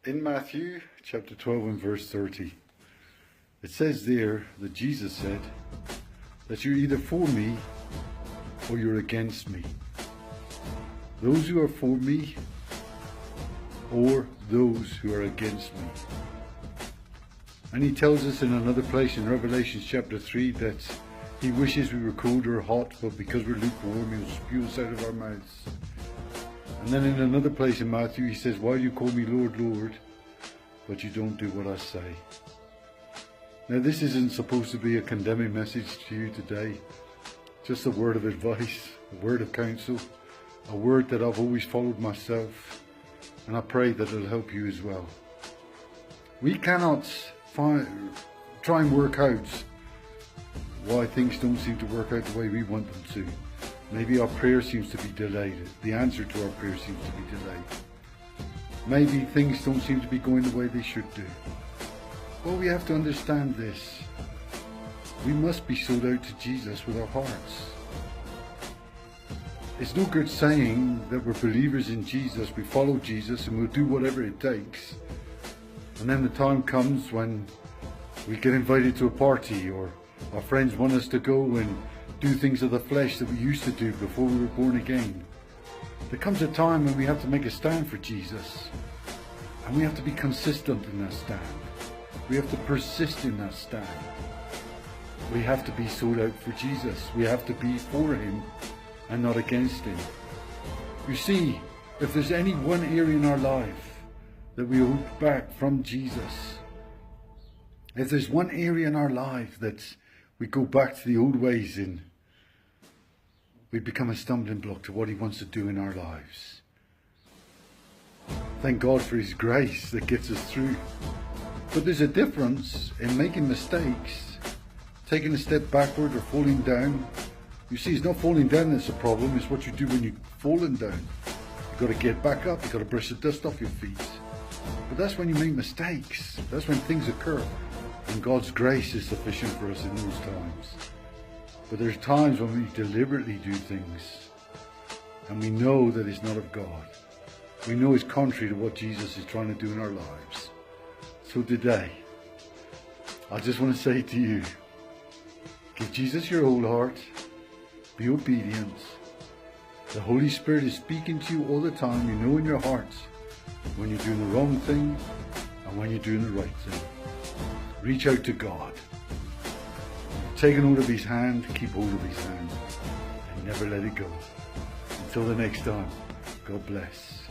In Matthew chapter 12 and verse 30, it says there that Jesus said that you're either for me or you're against me. Those who are for me or those who are against me. And he tells us in another place in Revelation chapter 3 that he wishes we were cold or hot, but because we're lukewarm, he'll spew us out of our mouths. And then in another place in Matthew, he says, why do you call me Lord, Lord, but you don't do what I say? Now, this isn't supposed to be a condemning message to you today. Just a word of advice, a word of counsel, a word that I've always followed myself. And I pray that it'll help you as well. We cannot try and work out why things don't seem to work out the way we want them to. Maybe our prayer seems to be delayed. The answer to our prayer seems to be delayed. Maybe things don't seem to be going the way they should do. Well, we have to understand this. We must be sold out to Jesus with our hearts. It's no good saying that we're believers in Jesus, we follow Jesus and we'll do whatever it takes. And then the time comes when we get invited to a party or our friends want us to go and do things of the flesh that we used to do before we were born again. There comes a time when we have to make a stand for Jesus. And we have to be consistent in that stand. We have to persist in that stand. We have to be sold out for Jesus. We have to be for him and not against him. You see, if there's any one area in our life that we hold back from Jesus, if there's one area in our life that we go back to the old ways in, we become a stumbling block to what he wants to do in our lives. Thank God for his grace that gets us through. But there's a difference in making mistakes, taking a step backward or falling down. You see, it's not falling down that's the problem, it's what you do when you've fallen down. You've got to get back up, you've got to brush the dust off your feet. But that's when you make mistakes, that's when things occur. And God's grace is sufficient for us in those times. But there's times when we deliberately do things and we know that it's not of God. We know it's contrary to what Jesus is trying to do in our lives. So today, I just want to say to you, give Jesus your whole heart. Be obedient. The Holy Spirit is speaking to you all the time. You know in your heart when you're doing the wrong thing and when you're doing the right thing. Reach out to God. Take hold of his hand, keep hold of his hand, and never let it go. Until the next time, God bless.